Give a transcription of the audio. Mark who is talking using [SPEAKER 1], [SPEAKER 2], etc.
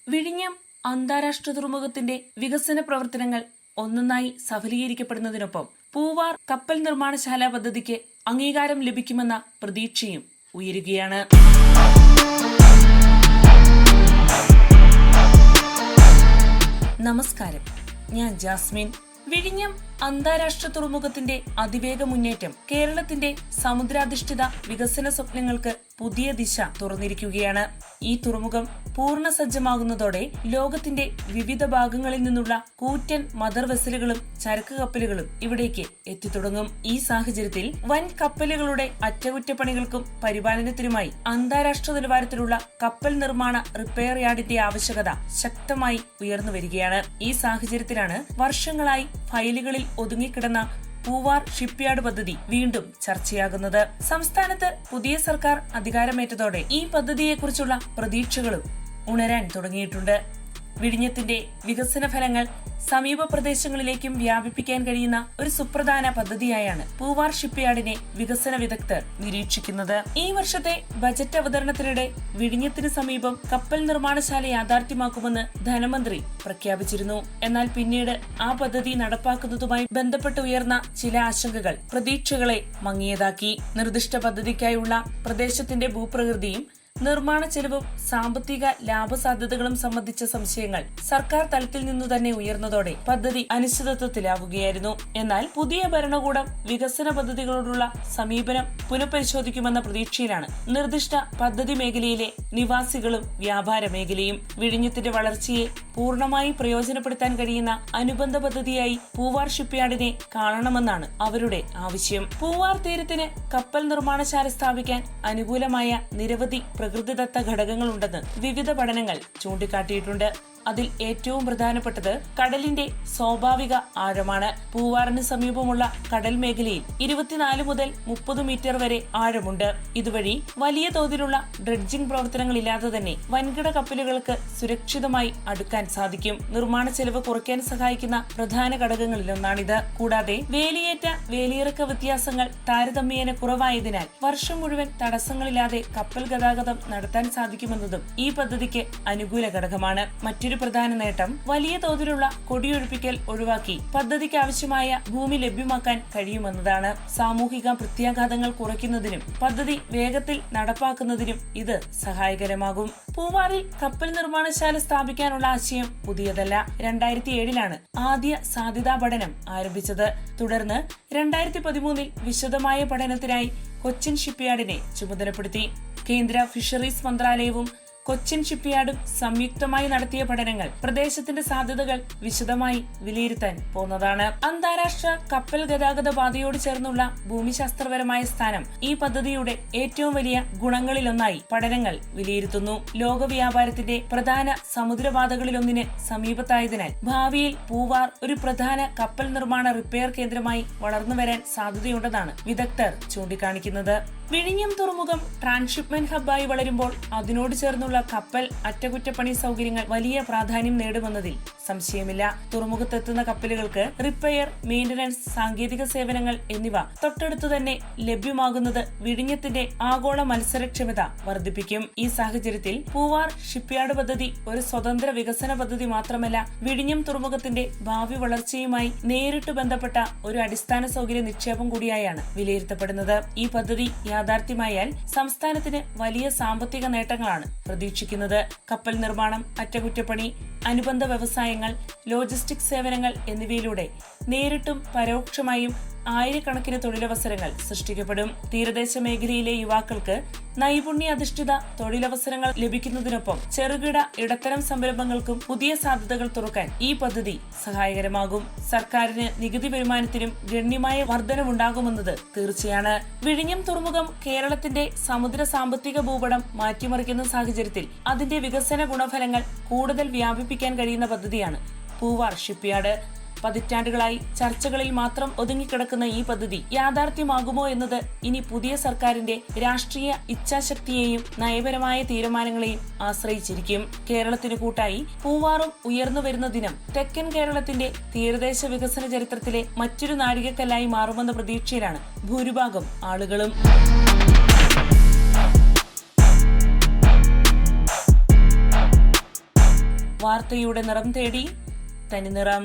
[SPEAKER 1] വിഴിഞ്ഞം അന്താരാഷ്ട്ര തുറമുഖത്തിന്റെ വികസന പ്രവർത്തനങ്ങൾ ഒന്നൊന്നായി സഫലീകരിക്കപ്പെടുന്നതിനൊപ്പം പൂവാർ കപ്പൽ നിർമ്മാണശാല പദ്ധതിക്ക് അംഗീകാരം ലഭിക്കുമെന്ന പ്രതീക്ഷയും ഉയരുകയാണ്. നമസ്കാരം, ഞാൻ ജാസ്മിൻ. വിഴിഞ്ഞം അന്താരാഷ്ട്ര തുറമുഖത്തിന്റെ അതിവേഗ മുന്നേറ്റം കേരളത്തിന്റെ സമുദ്രാധിഷ്ഠിത വികസന സ്വപ്നങ്ങൾക്ക് പുതിയ ദിശ തുറന്നിരിക്കുകയാണ്. ഈ തുറമുഖം പൂർണ്ണ സജ്ജമാകുന്നതോടെ ലോകത്തിന്റെ വിവിധ ഭാഗങ്ങളിൽ നിന്നുള്ള കൂറ്റൻ മദർ വെസലുകളും ചരക്ക് കപ്പലുകളും ഇവിടേക്ക് എത്തിത്തുടങ്ങും. ഈ സാഹചര്യത്തിൽ വൻ കപ്പലുകളുടെ അറ്റകുറ്റപ്പണികൾക്കും പരിപാലനത്തിനുമായി അന്താരാഷ്ട്ര നിലവാരത്തിലുള്ള കപ്പൽ നിർമ്മാണ റിപ്പയർ യാർഡിന്റെ ആവശ്യകത ശക്തമായി ഉയർന്നു വരികയാണ്. ഈ സാഹചര്യത്തിലാണ് വർഷങ്ങളായി ഫയലുകളിൽ ഒതുങ്ങിക്കിടന്ന പൂവാർ ഷിപ്പ്യാർഡ് പദ്ധതി വീണ്ടും ചർച്ചയാകുന്നത്. സംസ്ഥാനത്ത് പുതിയ സർക്കാർ അധികാരമേറ്റതോടെ ഈ പദ്ധതിയെക്കുറിച്ചുള്ള പ്രതീക്ഷകളും ഉണരാൻ തുടങ്ങിയിട്ടുണ്ട്. വിഴിഞ്ഞത്തിന്റെ വികസന ഫലങ്ങൾ സമീപ പ്രദേശങ്ങളിലേക്കും വ്യാപിപ്പിക്കാൻ കഴിയുന്ന ഒരു സുപ്രധാന പദ്ധതിയായാണ് പൂവാർ ഷിപ്പ്യാർഡിനെ വികസന വിദഗ്ധർ നിരീക്ഷിക്കുന്നത്. ഈ വർഷത്തെ ബജറ്റ് അവതരണത്തിനിടെ വിഴിഞ്ഞത്തിന് സമീപം കപ്പൽ നിർമ്മാണശാല യാഥാർത്ഥ്യമാക്കുമെന്ന് ധനമന്ത്രി പ്രഖ്യാപിച്ചിരുന്നു. എന്നാൽ പിന്നീട് ആ പദ്ധതി നടപ്പാക്കുന്നതുമായി ബന്ധപ്പെട്ട് ഉയർന്ന ചില ആശങ്കകൾ പ്രതീക്ഷകളെ മങ്ങിയതാക്കി. നിർദ്ദിഷ്ട പദ്ധതിക്കായുള്ള പ്രദേശത്തിന്റെ ഭൂപ്രകൃതിയും നിർമ്മാണ ചെലവും സാമ്പത്തിക ലാഭസാധ്യതകളും സംബന്ധിച്ച സംശയങ്ങൾ സർക്കാർ തലത്തിൽ നിന്നു തന്നെ ഉയർന്നതോടെ പദ്ധതി അനിശ്ചിതത്വത്തിലാവുകയായിരുന്നു. എന്നാൽ പുതിയ ഭരണകൂടം വികസന പദ്ധതികളോടുള്ള സമീപനം പുനഃപരിശോധിക്കുമെന്ന പ്രതീക്ഷയിലാണ് നിർദ്ദിഷ്ട പദ്ധതി മേഖലയിലെ നിവാസികളും വ്യാപാര മേഖലയും. വിഴിഞ്ഞത്തിന്റെ വളർച്ചയെ പൂർണ്ണമായി പ്രയോജനപ്പെടുത്താൻ കഴിയുന്ന അനുബന്ധ പദ്ധതിയായി പൂവാർ ഷിപ്പ്യാർഡിനെ കാണണമെന്നാണ് അവരുടെ ആവശ്യം. പൂവാർ തീരത്തിന് കപ്പൽ നിർമ്മാണശാല സ്ഥാപിക്കാൻ അനുകൂലമായ നിരവധി പ്രകൃതിദത്ത ഘടകങ്ങളുണ്ടെന്ന് വിവിധ പഠനങ്ങൾ ചൂണ്ടിക്കാട്ടിയിട്ടുണ്ട്. അതിൽ ഏറ്റവും പ്രധാനപ്പെട്ടത് കടലിന്റെ സ്വാഭാവിക ആഴമാണ്. പൂവാറിന് സമീപമുള്ള കടൽ മേഖലയിൽ 24 മുതൽ 30 മീറ്റർ വരെ ആഴമുണ്ട്. ഇതുവഴി വലിയ തോതിലുള്ള ഡ്രഡ്ജിംഗ് പ്രവർത്തനങ്ങളില്ലാതെ തന്നെ വൻകിട കപ്പലുകൾക്ക് സുരക്ഷിതമായി അടുക്കാൻ സാധിക്കും. നിർമ്മാണ ചെലവ് കുറയ്ക്കാൻ സഹായിക്കുന്ന പ്രധാന ഘടകങ്ങളിലൊന്നാണിത്. കൂടാതെ വേലിയേറ്റ വേലിയിറക്ക വ്യത്യാസങ്ങൾ താരതമ്യേന കുറവായതിനാൽ വർഷം മുഴുവൻ തടസ്സങ്ങളില്ലാതെ കപ്പൽ ഗതാഗതം നടത്താൻ സാധിക്കുമെന്നതും ഈ പദ്ധതിക്ക് അനുകൂല ഘടകമാണ്. മറ്റൊരു പ്രധാന നേട്ടം വലിയ തോതിലുള്ള കൊടിയൊഴിപ്പിക്കൽ ഒഴിവാക്കി പദ്ധതിക്ക് ആവശ്യമായ ഭൂമി ലഭ്യമാക്കാൻ കഴിയുമെന്നതാണ്. സാമൂഹിക പ്രത്യാഘാതങ്ങൾ കുറയ്ക്കുന്നതിനും പദ്ധതി വേഗത്തിൽ നടപ്പാക്കുന്നതിനും ഇത് സഹായകരമാകും. പൂവാറിൽ കപ്പൽ നിർമ്മാണശാല സ്ഥാപിക്കാനുള്ള ആശയം പുതിയതല്ല. 2007 ആദ്യ സാധ്യതാ പഠനം ആരംഭിച്ചത്. തുടർന്ന് 2013 വിശദമായ പഠനത്തിനായി കൊച്ചിൻ ഷിപ്പ്യാർഡിനെ ചുമതലപ്പെടുത്തി. കേന്ദ്ര ഫിഷറീസ് മന്ത്രാലയവും കൊച്ചിൻ ഷിപ്പ്യാർഡും സംയുക്തമായി നടത്തിയ പഠനങ്ങൾ പ്രദേശത്തിന്റെ സാധ്യതകൾ വിശദമായി വിലയിരുത്താൻ പോന്നതാണ്. അന്താരാഷ്ട്ര കപ്പൽ ഗതാഗത പാതയോട് ചേർന്നുള്ള ഭൂമിശാസ്ത്രപരമായ സ്ഥാനം ഈ പദ്ധതിയുടെ ഏറ്റവും വലിയ ഗുണങ്ങളിലൊന്നായി പഠനങ്ങൾ വിലയിരുത്തുന്നു. ലോക വ്യാപാരത്തിന്റെ പ്രധാന സമുദ്രപാതകളിലൊന്നിന് സമീപത്തായതിനാൽ ഭാവിയിൽ പൂവാർ ഒരു പ്രധാന കപ്പൽ നിർമ്മാണ റിപ്പയർ കേന്ദ്രമായി വളർന്നു വരാൻ സാധ്യതയുണ്ടെന്നാണ് വിദഗ്ധർ ചൂണ്ടിക്കാണിക്കുന്നത്. വിഴിഞ്ഞം തുറമുഖം ട്രാൻസ്ഷിപ്മെന്റ് ഹബ്ബായി വളരുമ്പോൾ അതിനോട് ചേർന്നുള്ള കപ്പൽ അറ്റകുറ്റപ്പണി സൗകര്യങ്ങൾ വലിയ പ്രാധാന്യം നേടുമെന്നതിൽ സംശയമില്ല. തുറമുഖത്തെത്തുന്ന കപ്പലുകൾക്ക് റിപ്പയർ, മെയിന്റനൻസ്, സാങ്കേതിക സേവനങ്ങൾ എന്നിവ തൊട്ടടുത്തു തന്നെ ലഭ്യമാകുന്നത് വിഴിഞ്ഞത്തിന്റെ ആഗോള മത്സരക്ഷമത വർദ്ധിപ്പിക്കും. ഈ സാഹചര്യത്തിൽ പൂവാർ ഷിപ്പ്യാർഡ് പദ്ധതി ഒരു സ്വതന്ത്ര വികസന പദ്ധതി മാത്രമല്ല, വിഴിഞ്ഞം തുറമുഖത്തിന്റെ ഭാവി വളർച്ചയുമായി നേരിട്ട് ബന്ധപ്പെട്ട ഒരു അടിസ്ഥാന സൗകര്യ നിക്ഷേപം കൂടിയായാണ് വിലയിരുത്തപ്പെടുന്നത്. ഈ പദ്ധതി യാഥാർത്ഥ്യമായാൽ സംസ്ഥാനത്തിന് വലിയ സാമ്പത്തിക നേട്ടങ്ങളാണ് പ്രതീക്ഷിക്കുന്നത്. കപ്പൽ നിർമ്മാണം, അറ്റകുറ്റപ്പണി, അനുബന്ധ വ്യവസായങ്ങൾ, ലോജിസ്റ്റിക്സ് സേവനങ്ങൾ എന്നിവയിലൂടെ നേരിട്ടും പരോക്ഷമായും ആയിരക്കണക്കിന് തൊഴിലവസരങ്ങൾ സൃഷ്ടിക്കപ്പെടും. തീരദേശ മേഖലയിലെ യുവാക്കൾക്ക് നൈപുണ്യാധിഷ്ഠിത തൊഴിലവസരങ്ങൾ ലഭിക്കുന്നതിനൊപ്പം ചെറുകിട ഇടത്തരം സംരംഭങ്ങൾക്കും പുതിയ സാധ്യതകൾ തുറക്കാൻ ഈ പദ്ധതി സഹായകരമാകും. സർക്കാരിന് നികുതി വരുമാനത്തിനും ഗണ്യമായ വർധനവുണ്ടാകുമെന്നത് തീർച്ചയാണ്. വിഴിഞ്ഞം തുറമുഖം കേരളത്തിന്റെ സമുദ്ര സാമ്പത്തിക ഭൂപടം മാറ്റിമറിക്കുന്ന സാഹചര്യത്തിൽ അതിന്റെ വികസന ഗുണഫലങ്ങൾ കൂടുതൽ വ്യാപിപ്പിക്കാൻ കഴിയുന്ന പദ്ധതിയാണ് പൂവാർ ഷിപ്പ്യാർഡ്. പതിറ്റാണ്ടുകളായി ചർച്ചകളിൽ മാത്രം ഒതുങ്ങിക്കിടക്കുന്ന ഈ പദ്ധതി യാഥാർത്ഥ്യമാകുമോ എന്നത് ഇനി പുതിയ സർക്കാരിന്റെ രാഷ്ട്രീയ ഇച്ഛാശക്തിയെയും നയപരമായ തീരുമാനങ്ങളെയും ആശ്രയിച്ചിരിക്കും. കേരളത്തിന് കൂട്ടായി പൂവാറും ഉയർന്നു വരുന്ന ദിനം തെക്കൻ കേരളത്തിന്റെ തീരദേശ വികസന ചരിത്രത്തിലെ മറ്റൊരു നാഴികക്കല്ലായി മാറുമെന്ന പ്രതീക്ഷയിലാണ് ഭൂരിഭാഗം ആളുകളും. വാർത്തയുടെ നിറം തേടി തനിനിറം.